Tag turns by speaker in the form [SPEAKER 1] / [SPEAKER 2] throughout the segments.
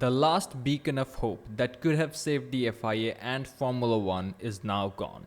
[SPEAKER 1] The last beacon of hope that could have saved the FIA and Formula One is now gone.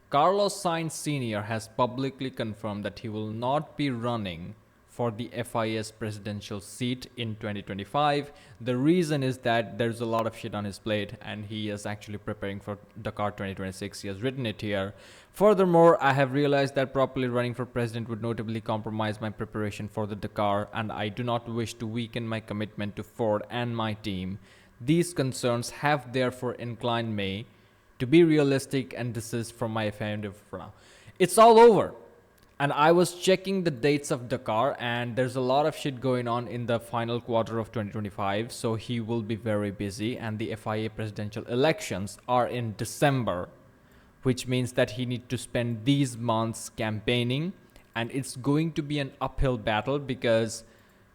[SPEAKER 1] Carlos Sainz Sr. has publicly confirmed that he will not be running for the FIA's presidential seat in 2025. The reason is that there's a lot of shit on his plate and he is actually preparing for Dakar 2026. He has written it here. Furthermore, I have realized that properly running for president would notably compromise my preparation for the Dakar, and I do not wish to weaken my commitment to Ford and my team. These concerns have therefore inclined me to be realistic and desist from my offensive for now. It's all over. And I was checking the dates of Dakar, and there's a lot of shit going on in the final quarter of 2025. So he will be very busy, and the FIA presidential elections are in December, which means that he needs to spend these months campaigning, and it's going to be an uphill battle because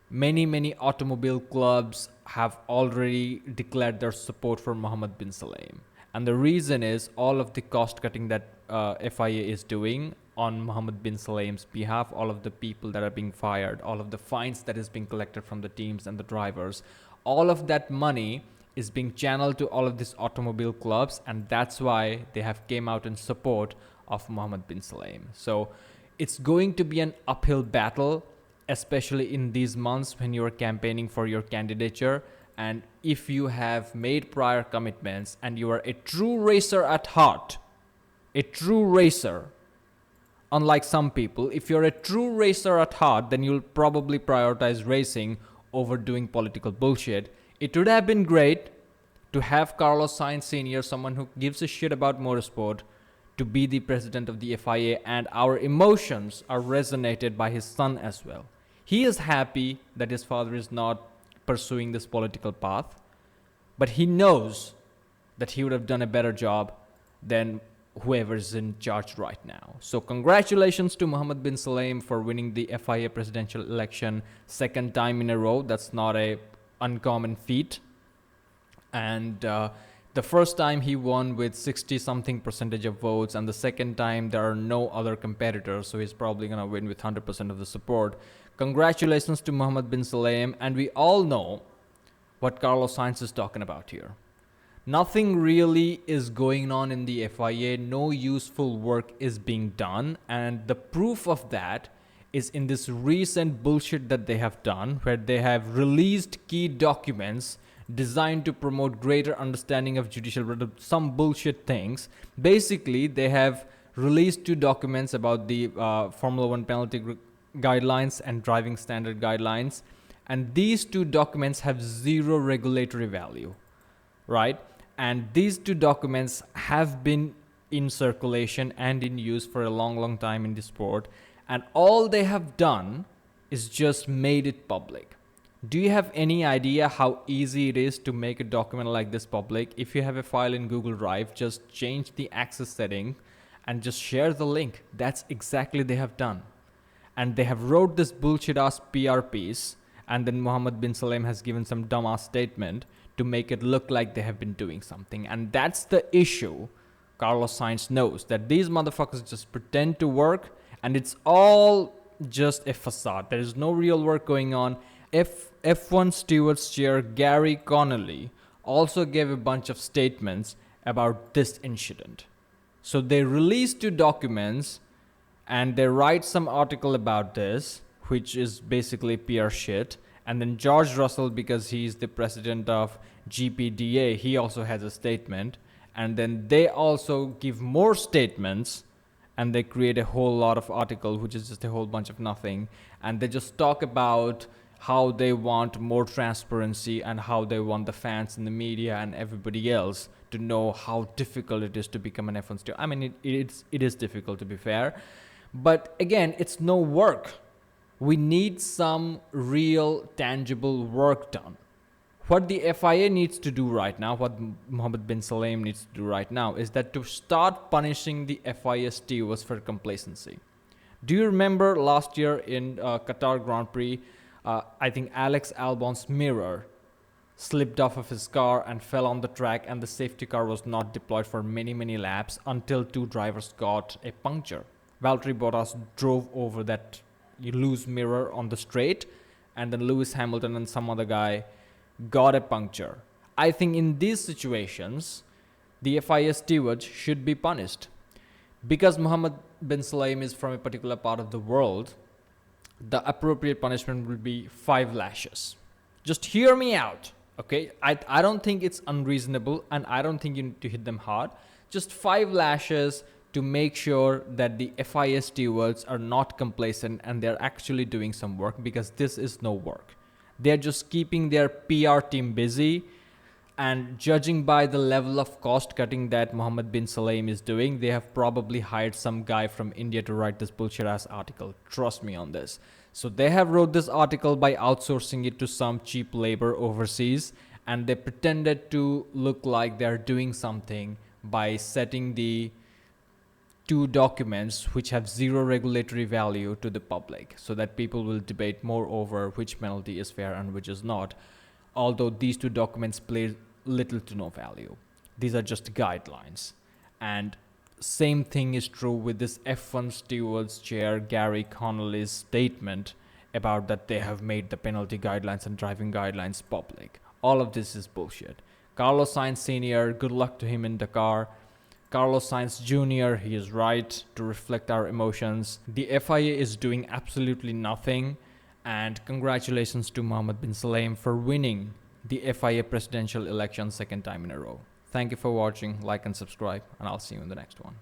[SPEAKER 1] many automobile clubs have already declared their support for Mohammed bin Sulayem. And the reason is all of the cost cutting that FIA is doing on Mohammed bin Sulayem's behalf, all of the people that are being fired, all of the fines that is being collected from the teams and the drivers, all of that money is being channeled to all of these automobile clubs, and that's why they have came out in support of Mohammed bin Sulayem. So it's going to be an uphill battle, especially in these months when you are campaigning for your candidature. And if you have made prior commitments and you are a true racer at heart, a true racer, unlike some people, if you're a true racer at heart, then you'll probably prioritize racing over doing political bullshit. It would have been great to have Carlos Sainz Sr., someone who gives a shit about motorsport, to be the president of the FIA, and our emotions are resonated by his son as well. He is happy that his father is not pursuing this political path, but he knows that he would have done a better job than whoever is in charge right now. So congratulations to Mohammed bin Sulayem for winning the FIA presidential election second time in a row. That's not a uncommon feat. And the first time he won with 60 something percentage of votes, and the second time there are no other competitors, so he's probably going to win with 100% of the support. Congratulations to Mohammed bin Sulayem, and we all know what Carlos Sainz is talking about here. Nothing really is going on in the FIA. No useful work is being done. And the proof of that is in this recent bullshit that they have done, where they have released key documents designed to promote greater understanding of judicial, some bullshit things. Basically, they have released two documents about the Formula One penalty guidelines and driving standard guidelines. And these two documents have zero regulatory value, right? And these two documents have been in circulation and in use for a long time in the sport. And all they have done is just made it public. Do you have any idea how easy it is to make a document like this public? If you have a file in Google Drive, just change the access setting and just share the link. That's exactly they have done. And they have wrote this bullshit ass PR piece, and then Mohammed bin Sulayem has given some dumbass statement to make it look like they have been doing something. And that's the issue. Carlos Sainz knows that these motherfuckers just pretend to work, and it's all just a facade. There is no real work going on. F1 Stewards Chair Gary Connolly also gave a bunch of statements about this incident. So they released two documents and they write some article about this, which is basically PR shit. And then George Russell, because he's the president of GPDA, he also has a statement. And then they also give more statements, and they create a whole lot of article, which is just a whole bunch of nothing. And they just talk about how they want more transparency and how they want the fans and the media and everybody else to know how difficult it is to become an F1 steward. I mean, it is difficult, to be fair. But again, it's no work. We need some real tangible work done. What the FIA needs to do right now, what Mohammed bin Sulayem needs to do right now, is that to start punishing the FIA stewards for complacency. Do you remember last year in Qatar Grand Prix, I think Alex Albon's mirror slipped off of his car and fell on the track, and the safety car was not deployed for many laps until two drivers got a puncture. Valtteri Bottas drove over that loose mirror on the straight, and then Lewis Hamilton and some other guy got a puncture. I think in these situations, the FIA stewards should be punished. Because Mohammed bin Sulayem is from a particular part of the world, the appropriate punishment will be 5 lashes. Just hear me out, okay? I don't think it's unreasonable, and I don't think you need to hit them hard. Just 5 lashes to make sure that the FIA stewards are not complacent and they're actually doing some work, because this is no work. They're just keeping their PR team busy, and judging by the level of cost cutting that Mohammed bin Sulayem is doing, they have probably hired some guy from India to write this bullshit ass article. Trust me on this. So they have wrote this article by outsourcing it to some cheap labor overseas, and they pretended to look like they're doing something by setting the 2 documents which have zero regulatory value to the public, so that people will debate more over which penalty is fair and which is not. Although these 2 documents play little to no value. These are just guidelines. And same thing is true with this F1 stewards chair Gary Connolly's statement about that they have made the penalty guidelines and driving guidelines public. All of this is bullshit. Carlos Sainz Sr., good luck to him in Dakar. Carlos Sainz Jr., he is right to reflect our emotions. The FIA is doing absolutely nothing. And congratulations to Mohammed bin Sulayem for winning the FIA Presidential Elections 2nd time in a row. Thank you for watching, like and subscribe, and I'll see you in the next one.